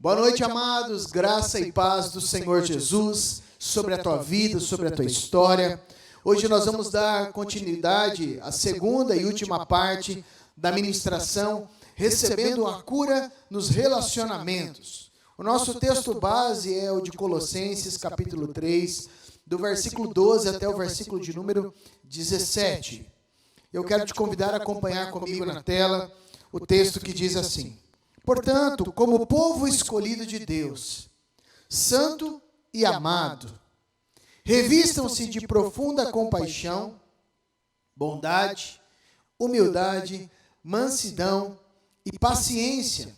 Boa noite, amados, graça e paz do Senhor Jesus sobre a tua vida, sobre a tua história. Hoje nós vamos dar continuidade à segunda e última parte da ministração, recebendo a cura nos relacionamentos. O nosso texto base é o de Colossenses, capítulo 3, do versículo 12 até o versículo de número 17. Eu quero te convidar a acompanhar comigo na tela o texto que diz assim: portanto, como povo escolhido de Deus, santo e amado, revistam-se de profunda compaixão, bondade, humildade, mansidão e paciência.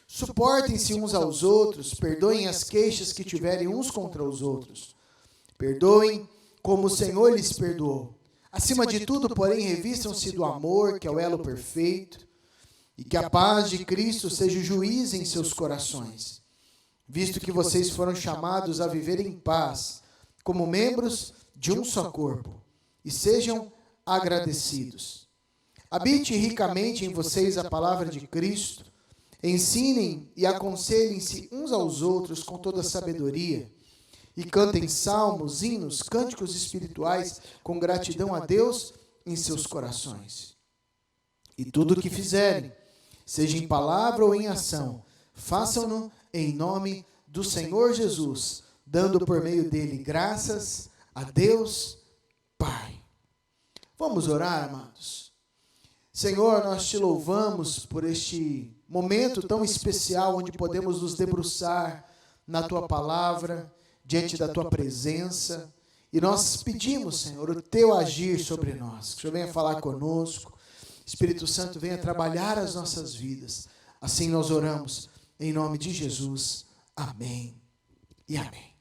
Suportem-se uns aos outros, perdoem as queixas que tiverem uns contra os outros. Perdoem como o Senhor lhes perdoou. Acima de tudo, porém, revistam-se do amor, que é o elo perfeito, e que a paz de Cristo seja o juiz em seus corações, visto que vocês foram chamados a viver em paz, como membros de um só corpo, e sejam agradecidos. Habite ricamente em vocês a palavra de Cristo, ensinem e aconselhem-se uns aos outros com toda sabedoria, e cantem salmos, hinos, cânticos espirituais com gratidão a Deus em seus corações. E tudo o que fizerem, seja em palavra ou em ação, façam-no em nome do Senhor Jesus, dando por meio dele graças a Deus Pai. Vamos orar, amados. Senhor, nós te louvamos por este momento tão especial onde podemos nos debruçar na tua palavra, diante da tua presença, e nós pedimos, Senhor, o teu agir sobre nós, que o Senhor venha falar conosco. Espírito Santo, venha trabalhar as nossas vidas. Assim nós oramos, em nome de Jesus. Amém e amém.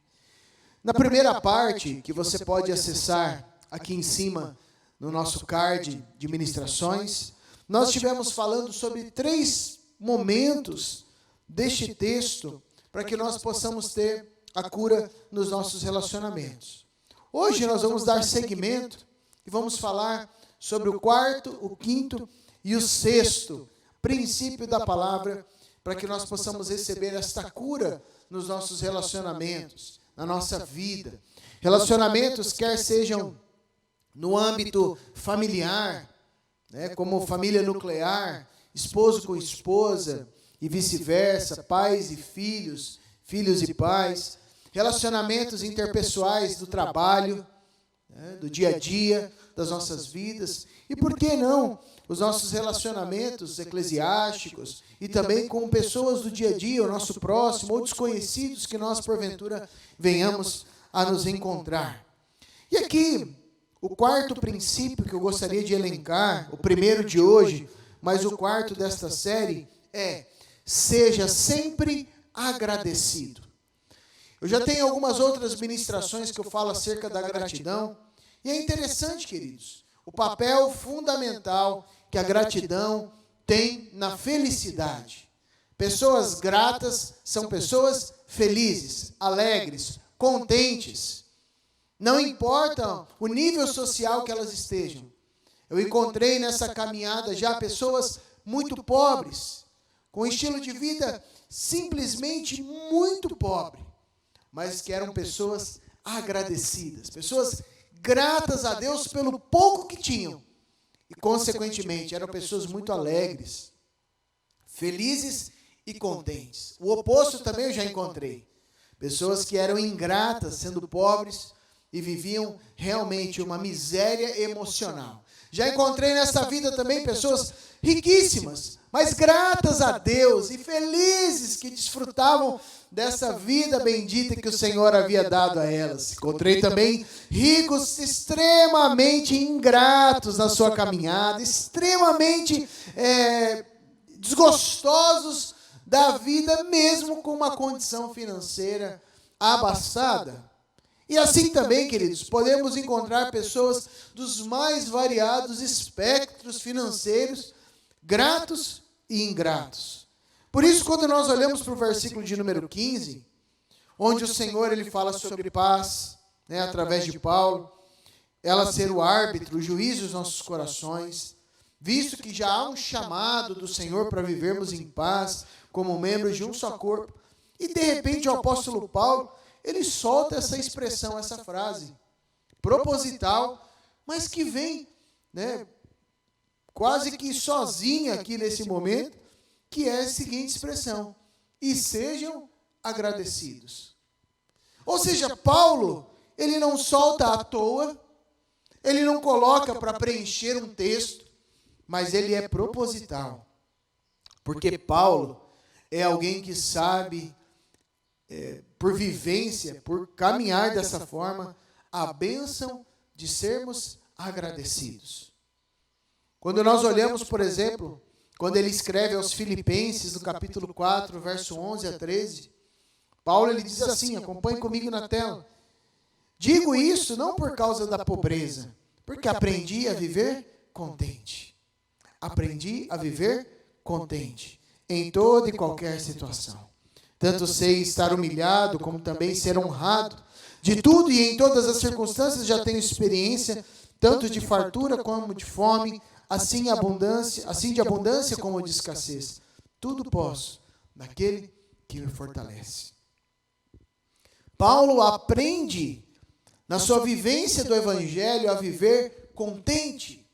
Na primeira parte, que você pode acessar aqui em cima, no nosso card de ministrações, nós estivemos falando sobre 3 momentos deste texto, para que nós possamos ter a cura nos nossos relacionamentos. Hoje nós vamos dar seguimento e vamos falar sobre o 4º, o 5º e o 6º princípio da palavra, para que nós possamos receber esta cura nos nossos relacionamentos, na nossa vida. Relacionamentos, quer sejam no âmbito familiar, né, como família nuclear, esposo com esposa e vice-versa, pais e filhos, filhos e pais, relacionamentos interpessoais do trabalho, né, do dia a dia, das nossas vidas, e por que não os nossos relacionamentos eclesiásticos e também com pessoas do dia a dia, o nosso próximo ou desconhecidos que nós porventura venhamos a nos encontrar. E aqui, o 4º princípio que eu gostaria de elencar, o primeiro de hoje, mas o 4º desta série é: seja sempre agradecido. Eu já tenho algumas outras ministrações que eu falo acerca da gratidão, e é interessante, queridos, o papel fundamental que a gratidão tem na felicidade. Pessoas gratas são pessoas felizes, alegres, contentes. Não importa o nível social que elas estejam. Eu encontrei nessa caminhada já pessoas muito pobres, com um estilo de vida simplesmente muito pobre, mas que eram pessoas agradecidas, pessoas gratas a Deus pelo pouco que tinham. E, consequentemente, eram pessoas muito alegres, felizes e contentes. O oposto também eu já encontrei. Pessoas que eram ingratas, sendo pobres, e viviam realmente uma miséria emocional. Já encontrei nessa vida também pessoas riquíssimas, mas gratas a Deus e felizes, que desfrutavam dessa vida bendita que o Senhor havia dado a elas. Encontrei também ricos extremamente ingratos na sua caminhada, extremamente desgostosos da vida, mesmo com uma condição financeira abastada. E assim também, queridos, podemos encontrar pessoas dos mais variados espectros financeiros, gratos e ingratos. Por isso, quando nós olhamos para o versículo de número 15, onde o Senhor ele fala sobre paz, né, através de Paulo, ela ser o árbitro, o juiz dos nossos corações, visto que já há um chamado do Senhor para vivermos em paz, como membros de um só corpo. E de repente o apóstolo Paulo, ele solta essa expressão, essa frase, proposital, mas que vem, né, quase que sozinha aqui nesse momento, que é a seguinte expressão: e sejam agradecidos. Ou seja, Paulo, ele não solta à toa, ele não coloca para preencher um texto, mas ele é proposital. Porque Paulo é alguém que sabe, por vivência, por caminhar dessa forma, a bênção de sermos agradecidos. Quando nós olhamos, por exemplo, quando ele escreve aos Filipenses, no capítulo 4, verso 11 a 13, Paulo ele diz assim, acompanhe comigo na tela: digo isso não por causa da pobreza, porque aprendi a viver contente. Aprendi a viver contente em toda e qualquer situação. Tanto sei estar humilhado, como também ser honrado. De tudo e em todas as circunstâncias já tenho experiência, tanto de fartura como de fome, assim de abundância como de escassez. Tudo posso naquele que me fortalece. Paulo aprende, na sua vivência do Evangelho, a viver contente,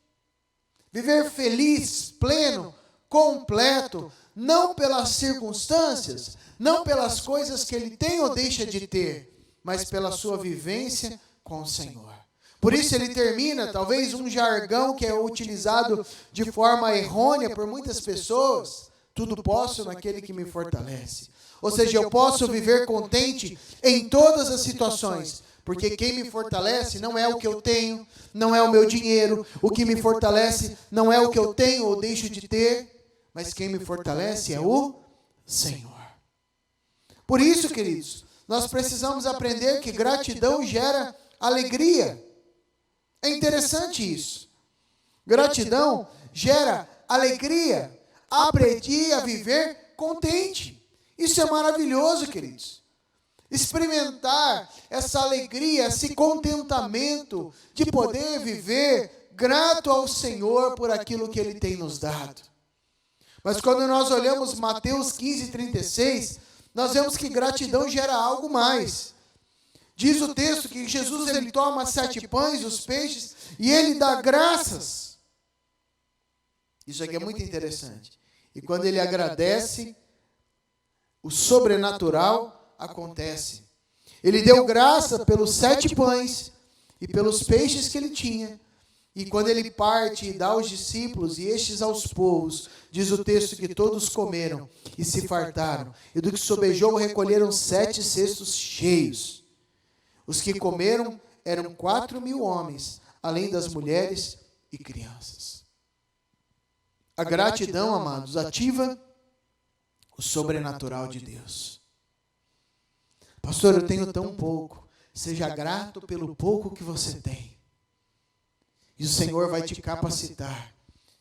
viver feliz, pleno, completo, não pelas circunstâncias, não pelas coisas que ele tem ou deixa de ter, mas pela sua vivência com o Senhor. Por isso ele termina, talvez um jargão que é utilizado de forma errônea por muitas pessoas: tudo posso naquele que me fortalece. Ou seja, eu posso viver contente em todas as situações, porque quem me fortalece não é o que eu tenho, não é o meu dinheiro. O que me fortalece não é o que eu tenho ou deixo de ter, mas quem me fortalece é o Senhor. Por isso, queridos, nós precisamos aprender que gratidão gera alegria. É interessante isso. Gratidão gera alegria. Aprendi a viver contente. Isso é maravilhoso, queridos. Experimentar essa alegria, esse contentamento de poder viver grato ao Senhor por aquilo que Ele tem nos dado. Mas quando nós olhamos Mateus 15:36, nós vemos que gratidão gera algo mais. Diz o texto que Jesus ele toma 7 pães, os peixes, e ele dá graças. Isso aqui é muito interessante. E quando ele agradece, o sobrenatural acontece. Ele deu graça pelos 7 pães e pelos peixes que ele tinha. E quando ele parte e dá aos discípulos e estes aos povos, diz o texto que todos comeram e se fartaram. E do que sobejou recolheram 7 cestos cheios. Os que comeram eram 4.000 homens, além das mulheres e crianças. A gratidão, amados, ativa o sobrenatural de Deus. Pastor, eu tenho tão pouco. Seja grato pelo pouco que você tem. E o Senhor vai te capacitar,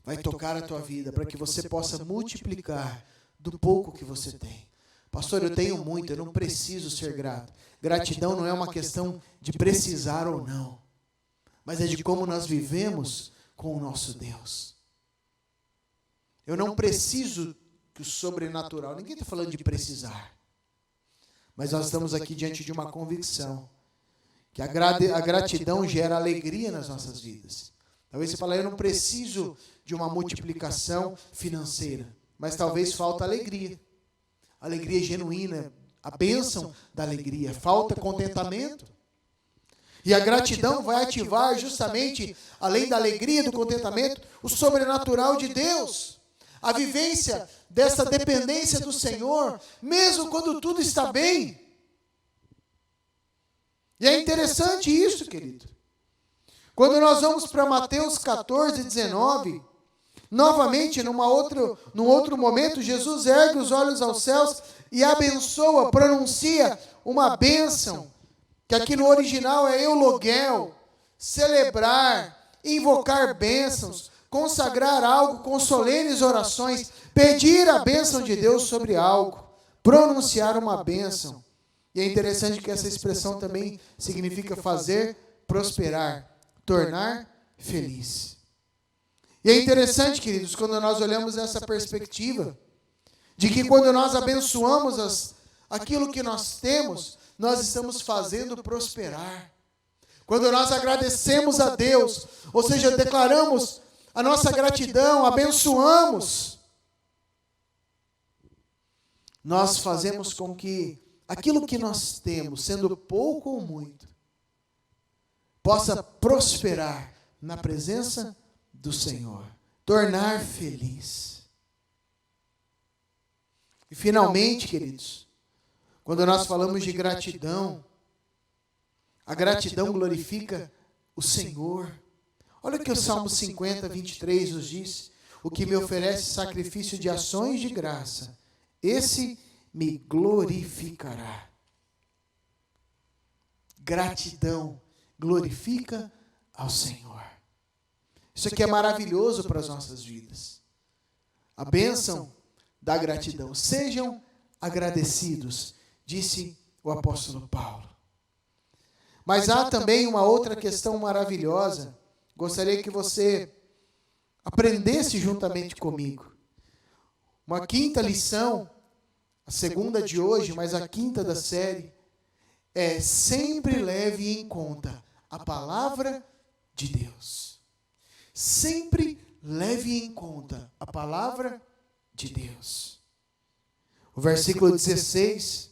vai tocar a tua vida para que você possa multiplicar do pouco que você tem. Pastor, eu tenho muito, eu não preciso ser grato. Gratidão não é uma questão de precisar ou não, mas é de como nós vivemos com o nosso Deus. Eu não preciso do sobrenatural, ninguém está falando de precisar, mas nós estamos aqui diante de uma convicção, que a gratidão gera alegria nas nossas vidas. Talvez você fale, eu não preciso de uma multiplicação financeira, mas talvez falta alegria. Alegria genuína, a bênção da alegria. Falta contentamento. E a gratidão vai ativar justamente, além da alegria e do contentamento, o sobrenatural de Deus. A vivência dessa dependência do Senhor, mesmo quando tudo está bem. E é interessante isso, querido. Quando nós vamos para Mateus 14:19, novamente, num outro momento, Jesus ergue os olhos aos céus e abençoa, pronuncia uma bênção, que aqui no original é eulogel, celebrar, invocar bênçãos, consagrar algo com solenes orações, pedir a bênção de Deus sobre algo, pronunciar uma bênção. E é interessante que essa expressão também significa fazer prosperar, tornar feliz. E é interessante, queridos, quando nós olhamos essa perspectiva, de que quando nós abençoamos aquilo que nós temos, nós estamos fazendo prosperar. Quando nós agradecemos a Deus, ou seja, declaramos a nossa gratidão, abençoamos, nós fazemos com que aquilo que nós temos, sendo pouco ou muito, possa prosperar na presença do Senhor, tornar feliz. E finalmente, queridos, quando nós falamos de gratidão, a gratidão glorifica o Senhor. Olha o que o Salmo 50, 23 nos diz: o que me oferece sacrifício de ações de graça, esse me glorificará. Gratidão glorifica ao Senhor. Isso aqui é maravilhoso para as nossas vidas. A bênção da gratidão. Sejam agradecidos, disse o apóstolo Paulo. Mas há também uma outra questão maravilhosa. Gostaria que você aprendesse juntamente comigo. Uma quinta lição, a segunda de hoje, mas a quinta da série, é: sempre leve em conta a palavra de Deus. Sempre leve em conta a palavra de Deus. O versículo 16,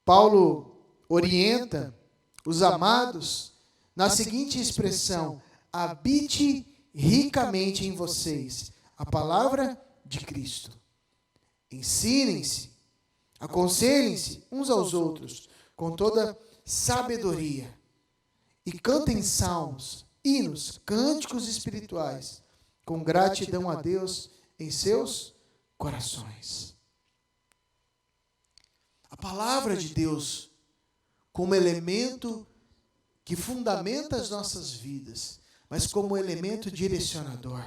Paulo orienta os amados na seguinte expressão: habite ricamente em vocês a palavra de Cristo. Ensinem-se, aconselhem-se uns aos outros com toda sabedoria e cantem salmos, hinos, cânticos espirituais com gratidão a Deus em seus corações. A palavra de Deus como elemento que fundamenta as nossas vidas, mas como elemento direcionador.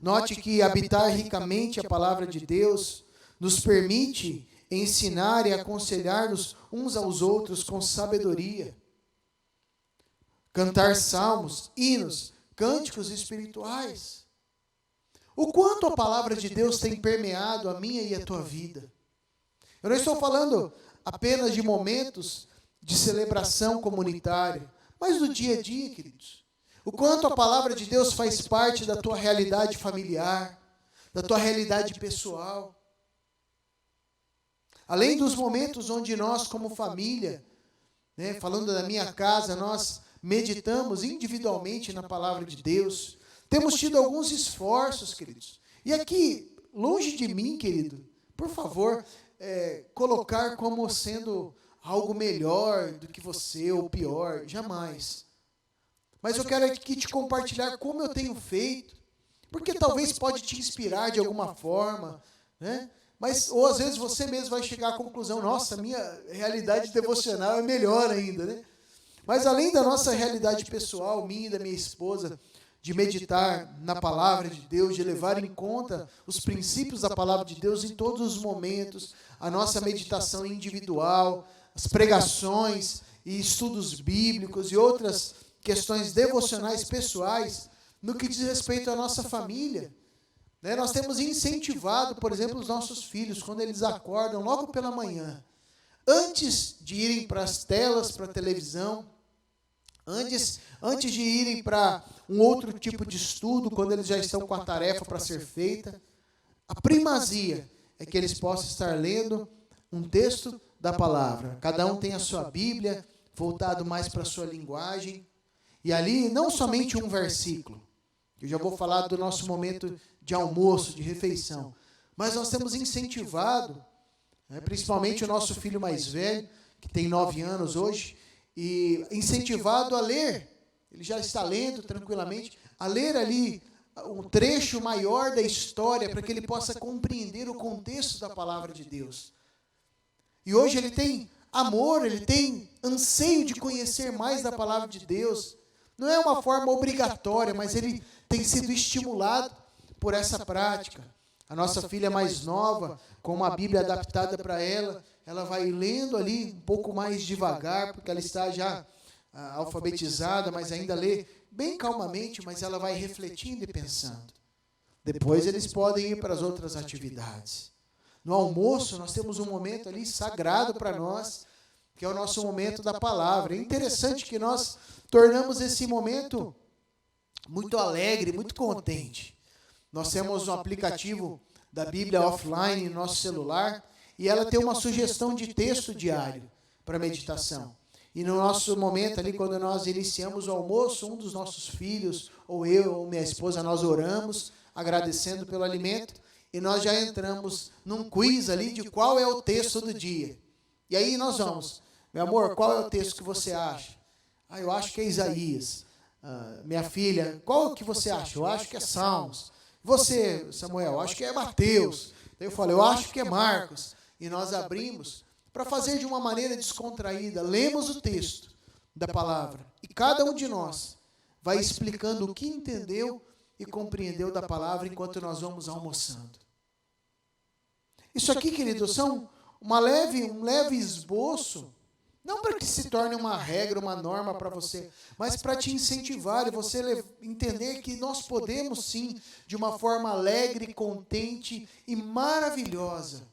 Note que habitar ricamente a palavra de Deus nos permite ensinar e aconselhar-nos uns aos outros com sabedoria. Cantar salmos, hinos, cânticos espirituais. O quanto a palavra de Deus tem permeado a minha e a tua vida. Eu não estou falando apenas de momentos de celebração comunitária, mas do dia a dia, queridos. O quanto a palavra de Deus faz parte da tua realidade familiar, da tua realidade pessoal. Além dos momentos onde nós, como família, falando da minha casa, nós meditamos individualmente na palavra de Deus. Temos tido alguns esforços, queridos. E aqui, longe de mim, querido, por favor, colocar como sendo algo melhor do que você ou pior, jamais. Mas eu quero aqui te compartilhar como eu tenho feito, porque talvez pode te inspirar de alguma forma, né? Mas, ou às vezes você mesmo vai chegar à conclusão: nossa, minha realidade devocional é melhor ainda, né? Mas além da nossa realidade pessoal, minha e da minha esposa, de meditar na palavra de Deus, de levar em conta os princípios da palavra de Deus em todos os momentos, a nossa meditação individual, as pregações e estudos bíblicos e outras questões devocionais pessoais, no que diz respeito à nossa família. Nós temos incentivado, por exemplo, os nossos filhos, quando eles acordam logo pela manhã, antes de irem para as telas, para a televisão, antes de irem para um outro tipo de estudo, quando eles já estão com a tarefa para ser feita, a primazia é que eles possam estar lendo um texto da palavra. Cada um tem a sua Bíblia, voltado mais para a sua linguagem, e ali não somente um versículo. Eu já vou falar do nosso momento de almoço, de refeição. Mas nós temos incentivado, principalmente o nosso filho mais velho, que tem 9 anos hoje, e incentivado a ler. Ele já está lendo tranquilamente, a ler ali um trecho maior da história, para que ele possa compreender o contexto da palavra de Deus. E hoje ele tem amor, ele tem anseio de conhecer mais da palavra de Deus. Não é uma forma obrigatória, mas ele tem sido estimulado por essa prática. A nossa filha mais nova, com uma Bíblia adaptada para ela, ela vai lendo ali um pouco mais devagar, porque ela está já alfabetizada, mas ainda lê bem calmamente, mas ela vai refletindo e pensando. Depois eles podem ir para as outras atividades. No almoço, nós temos um momento ali sagrado para nós, que é o nosso momento da palavra. É interessante que nós tornamos esse momento muito alegre, muito contente. Nós temos um aplicativo da Bíblia offline no nosso celular, e ela tem uma sugestão de texto diário para meditação. E no nosso momento ali, quando nós iniciamos o almoço, um dos nossos filhos, ou eu, ou minha esposa, nós oramos, agradecendo pelo alimento, e nós já entramos num quiz ali de qual é o texto do dia. E aí nós vamos, meu amor, qual é o texto que você acha? Eu acho que é Isaías. Minha filha, qual que você acha? Eu acho que é Salmos. Você, Samuel, eu acho que é Mateus. Então eu falei, eu acho que é Marcos. E nós abrimos para fazer de uma maneira descontraída. Lemos o texto da palavra. E cada um de nós vai explicando o que entendeu e compreendeu da palavra enquanto nós vamos almoçando. Isso aqui, queridos, são um leve esboço, não para que se torne uma regra, uma norma para você, mas para te incentivar e você entender que nós podemos sim, de uma forma alegre, contente e maravilhosa,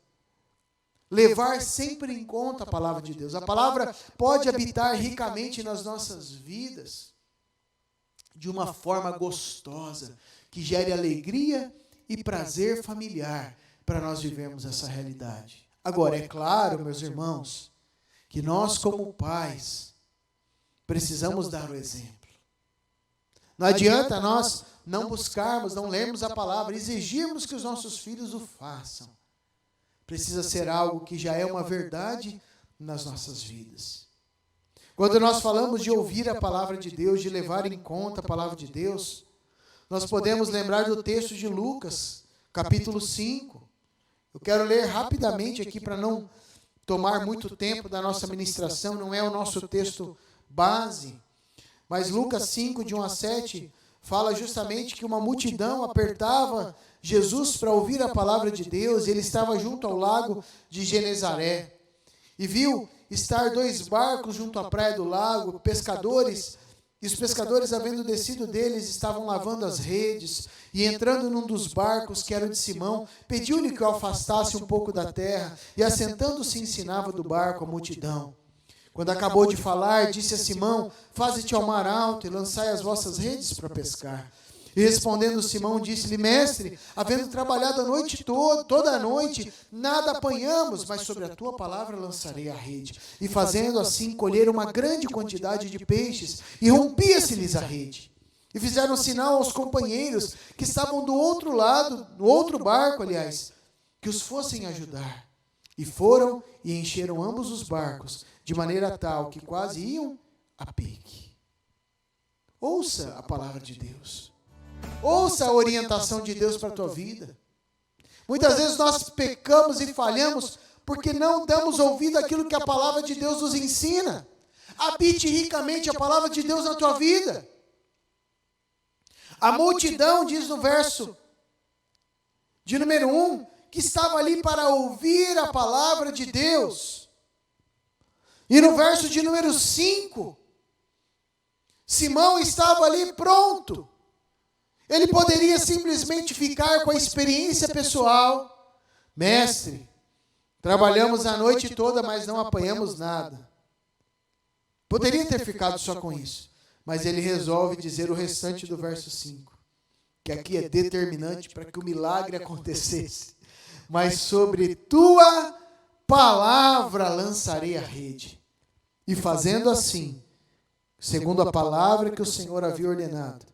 levar sempre em conta a palavra de Deus. A palavra pode habitar ricamente nas nossas vidas, de uma forma gostosa, que gere alegria e prazer familiar para nós vivermos essa realidade. Agora, é claro, meus irmãos, que nós como pais precisamos dar o exemplo. Não adianta nós não buscarmos, não lermos a palavra, exigirmos que os nossos filhos o façam. Precisa ser algo que já é uma verdade nas nossas vidas. Quando nós falamos de ouvir a palavra de Deus, de levar em conta a palavra de Deus, nós podemos lembrar do texto de Lucas, capítulo 5. Eu quero ler rapidamente aqui para não tomar muito tempo da nossa ministração, não é o nosso texto base, mas Lucas 5, de 1 a 7, fala justamente que uma multidão apertava Jesus para ouvir a palavra de Deus, e ele estava junto ao lago de Genezaré, e viu estar 2 barcos junto à praia do lago, pescadores, e os pescadores, havendo descido deles, estavam lavando as redes, e entrando num dos barcos, que era o de Simão, pediu-lhe que o afastasse um pouco da terra, e assentando-se ensinava do barco a multidão. Quando acabou de falar, disse a Simão, faze-te ao mar alto e lançai as vossas redes para pescar. E respondendo Simão, disse-lhe, mestre, havendo trabalhado a noite toda a noite, nada apanhamos, mas sobre a tua palavra lançarei a rede. E fazendo assim, colheram uma grande quantidade de peixes, e rompia-se-lhes a rede. E fizeram sinal aos companheiros que estavam do outro lado, no outro barco, aliás, que os fossem ajudar. E foram e encheram ambos os barcos, de maneira tal que quase iam a pique. Ouça a palavra de Deus. Ouça a orientação de Deus para a tua vida. Muitas vezes nós pecamos e falhamos porque não damos ouvido àquilo que a palavra de Deus nos ensina. Habite ricamente a palavra de Deus na tua vida. A multidão, diz no verso de número 1, que estava ali para ouvir a palavra de Deus. E no verso de número 5, Simão estava ali pronto. Ele poderia simplesmente ficar com a experiência pessoal. Mestre, trabalhamos a noite toda, mas não apanhamos nada. Poderia ter ficado só com isso. Mas ele resolve dizer o restante do verso 5. Que aqui é determinante para que o milagre acontecesse. Mas sobre tua palavra lançarei a rede. E fazendo assim, segundo a palavra que o Senhor havia ordenado,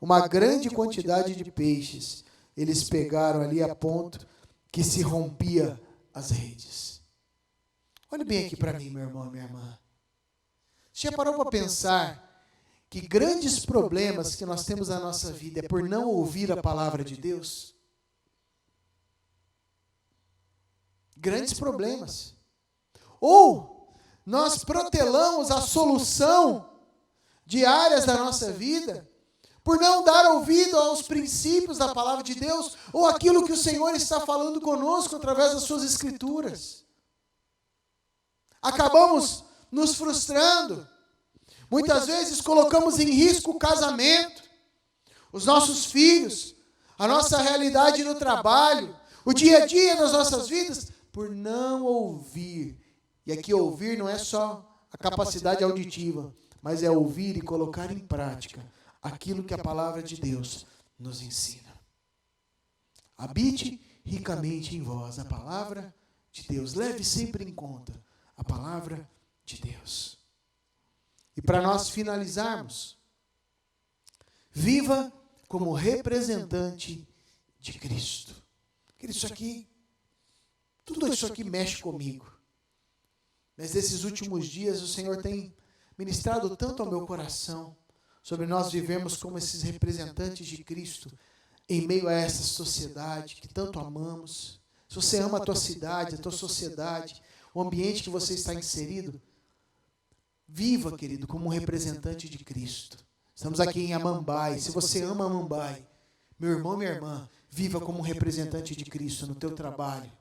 uma grande quantidade de peixes eles pegaram ali a ponto que se rompia as redes. Olhe bem aqui para mim, meu irmão e minha irmã. Você já parou para pensar que grandes problemas que nós temos na nossa vida é por não ouvir a palavra de Deus? Grandes problemas. Ou nós protelamos a solução de áreas da nossa vida por não dar ouvido aos princípios da palavra de Deus, ou aquilo que o Senhor está falando conosco através das suas escrituras. Acabamos nos frustrando. Muitas vezes colocamos em risco o casamento, os nossos filhos, a nossa realidade no trabalho, o dia a dia das nossas vidas, por não ouvir. E aqui ouvir não é só a capacidade auditiva, mas é ouvir e colocar em prática aquilo que a palavra de Deus nos ensina. Habite ricamente em vós a palavra de Deus. Leve sempre em conta a palavra de Deus. E para nós finalizarmos, viva como representante de Cristo. Isso aqui, tudo isso aqui mexe comigo. Mas nesses últimos dias o Senhor tem ministrado tanto ao meu coração sobre nós vivermos como esses representantes de Cristo em meio a essa sociedade que tanto amamos. Se você ama a tua cidade, a tua sociedade, o ambiente que você está inserido, viva, querido, como um representante de Cristo. Estamos aqui em Amambai. Se você ama Amambai, meu irmão e minha irmã, viva como um representante de Cristo no teu trabalho,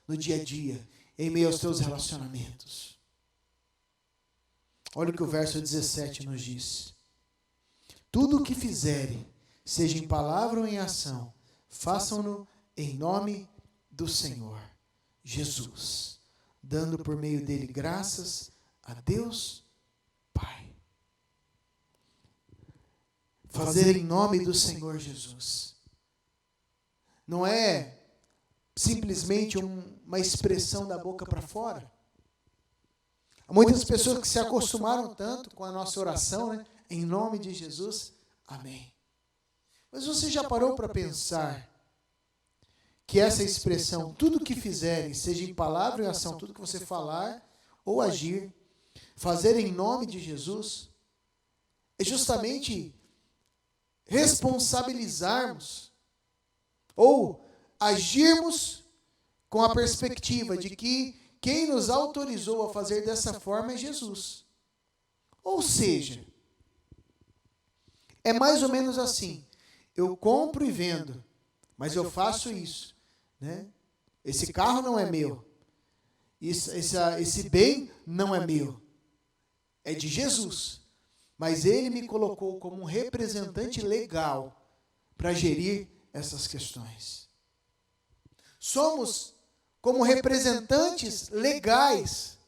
no dia a dia, em meio aos teus relacionamentos. Olha o que o verso 17 nos diz. Tudo o que fizerem, seja em palavra ou em ação, façam-no em nome do Senhor Jesus, dando por meio dele graças a Deus Pai. Fazer em nome do Senhor Jesus. Não é simplesmente uma expressão da boca para fora. Há muitas pessoas que se acostumaram tanto com a nossa oração, né? Em nome de Jesus, amém. Mas você já parou para pensar que essa expressão, tudo que fizerem, seja em palavra ou em ação, tudo que você falar ou agir, fazer em nome de Jesus, é justamente responsabilizarmos ou agirmos com a perspectiva de que quem nos autorizou a fazer dessa forma é Jesus. Ou seja, é mais ou menos assim, eu compro e vendo, mas eu faço isso, né? Esse carro não é meu, esse bem não é meu, é de Jesus, mas Ele me colocou como um representante legal para gerir essas questões. Somos como representantes legais,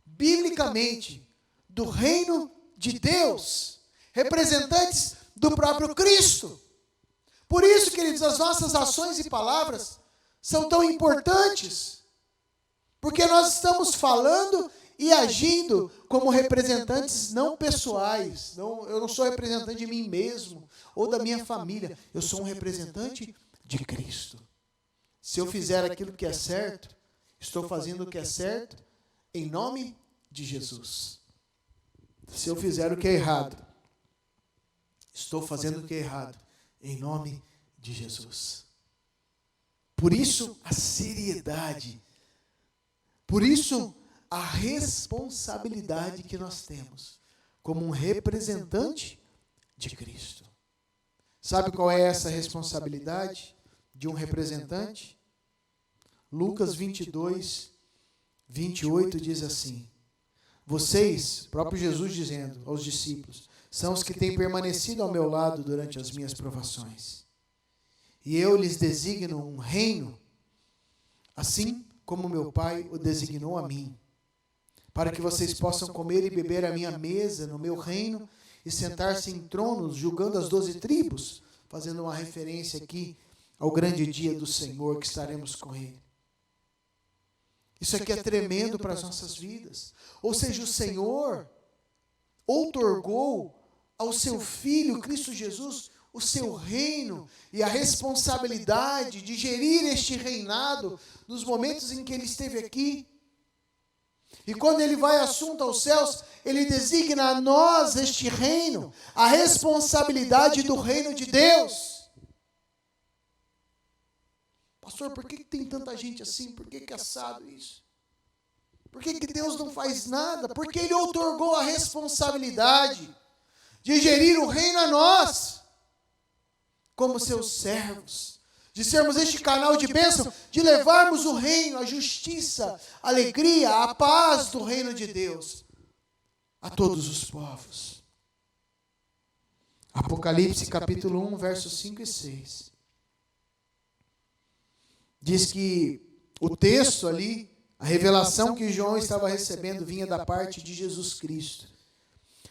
biblicamente, do reino de Deus, representantes do próprio Cristo. Por isso, queridos, as nossas ações e palavras são tão importantes, porque nós estamos falando e agindo como representantes não pessoais. Eu não sou representante de mim mesmo ou da minha família, eu sou um representante de Cristo. Se eu fizer aquilo que é certo, estou fazendo o que é certo em nome de Jesus. Se eu fizer o que é errado, estou fazendo o que é errado em nome de Jesus. Por isso a seriedade, por isso a responsabilidade que nós temos como um representante de Cristo. Sabe qual é essa responsabilidade de um representante? Lucas 22, 28 diz assim: vocês, próprio Jesus dizendo aos discípulos, são os que têm permanecido ao meu lado durante as minhas provações. E eu lhes designo um reino, assim como meu Pai o designou a mim, para que vocês possam comer e beber à minha mesa no meu reino e sentar-se em tronos, julgando as 12 tribos, fazendo uma referência aqui ao grande dia do Senhor que estaremos com Ele. Isso aqui é tremendo para as nossas vidas. Ou seja, o Senhor outorgou ao seu Filho, Cristo Jesus, o seu reino e a responsabilidade de gerir este reinado nos momentos em que Ele esteve aqui. E quando Ele vai assunto aos céus, Ele designa a nós este reino, a responsabilidade do reino de Deus. Pastor, por que tem tanta gente assim? Por que é assado isso? Por que Deus não faz nada? Porque Ele outorgou a responsabilidade de gerir o reino a nós, como seus servos, de sermos este canal de bênção, de levarmos o reino, a justiça, a alegria, a paz do reino de Deus a todos os povos. Apocalipse capítulo 1, versos 5 e 6. diz que o texto ali, a revelação que João estava recebendo vinha da parte de Jesus Cristo.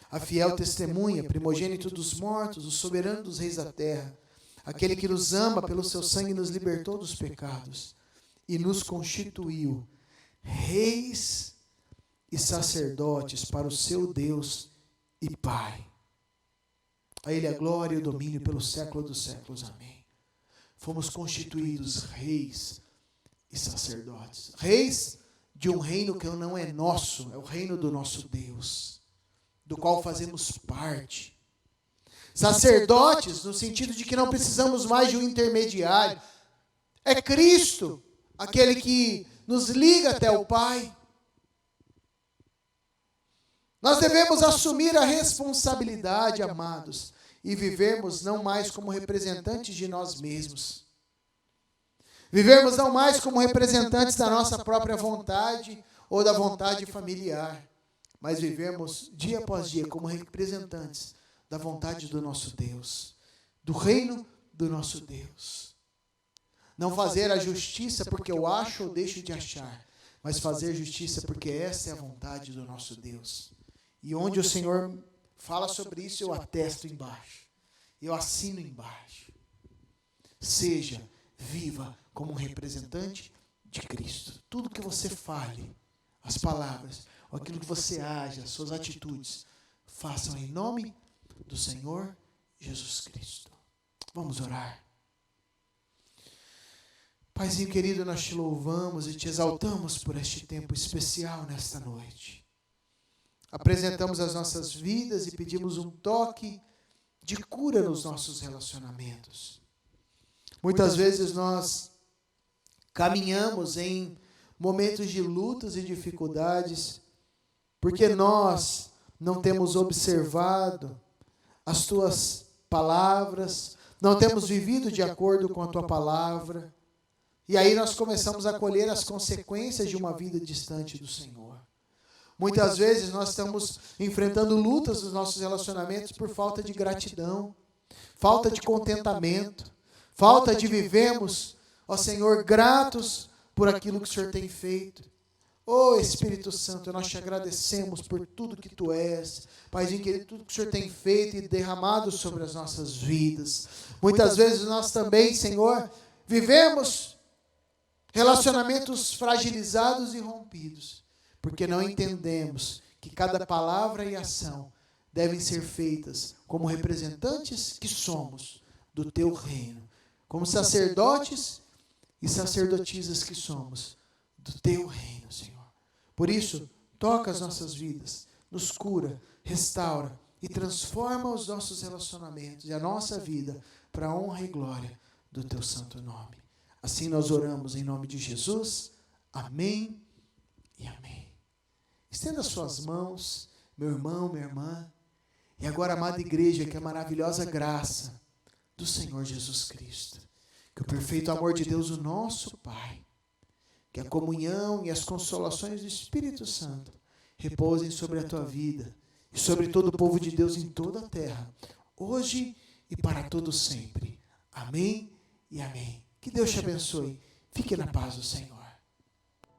A fiel testemunha, primogênito dos mortos, o soberano dos reis da terra, aquele que nos ama pelo seu sangue nos libertou dos pecados e nos constituiu reis e sacerdotes para o seu Deus e Pai. A Ele a glória e o domínio pelo século dos séculos. Amém. Fomos constituídos reis e sacerdotes. Reis de um reino que não é nosso, é o reino do nosso Deus, do qual fazemos parte. Sacerdotes, no sentido de que não precisamos mais de um intermediário. É Cristo, aquele que nos liga até o Pai. Nós devemos assumir a responsabilidade, amados, e vivermos não mais como representantes de nós mesmos. Vivermos não mais como representantes da nossa própria vontade ou da vontade familiar, mas vivermos dia após dia como representantes da vontade do nosso Deus, do reino do nosso Deus. Não fazer a justiça porque eu acho ou deixo de achar, mas fazer justiça porque essa é a vontade do nosso Deus. E onde o Senhor fala sobre isso, eu atesto embaixo. Eu assino embaixo. Seja, viva como um representante de Cristo. Tudo que você fale, as palavras, aquilo que você age, as suas atitudes, façam em nome do Senhor Jesus Cristo. Vamos orar. Paizinho querido, nós te louvamos e te exaltamos por este tempo especial nesta noite. Apresentamos as nossas vidas e pedimos um toque de cura nos nossos relacionamentos. Muitas vezes nós caminhamos em momentos de lutas e dificuldades porque nós não temos observado as tuas palavras, não temos vivido de acordo com a tua palavra, e aí nós começamos a colher as consequências de uma vida distante do Senhor. Muitas vezes nós estamos enfrentando lutas nos nossos relacionamentos por falta de gratidão, falta de contentamento, falta de vivermos, ó Senhor, gratos por aquilo que o Senhor tem feito. Ó Espírito Santo, nós te agradecemos por tudo que Tu és, Paizinho querido, tudo que o Senhor tem feito e derramado sobre as nossas vidas. Muitas vezes nós também, Senhor, vivemos relacionamentos fragilizados e rompidos, porque não entendemos que cada palavra e ação devem ser feitas como representantes que somos do Teu reino, como sacerdotes e sacerdotisas que somos do Teu reino, Senhor. Por isso, toca as nossas vidas, nos cura, restaura e transforma os nossos relacionamentos e a nossa vida para a honra e glória do Teu santo nome. Assim nós oramos em nome de Jesus. Amém e amém. Estenda suas mãos, meu irmão, minha irmã. E agora, amada igreja, que a maravilhosa graça do Senhor Jesus Cristo, que o perfeito amor de Deus, o nosso Pai, que a comunhão e as consolações do Espírito Santo repousem sobre a tua vida e sobre todo o povo de Deus em toda a terra, hoje e para todo sempre. Amém e amém. Que Deus te abençoe. Fique na paz do Senhor.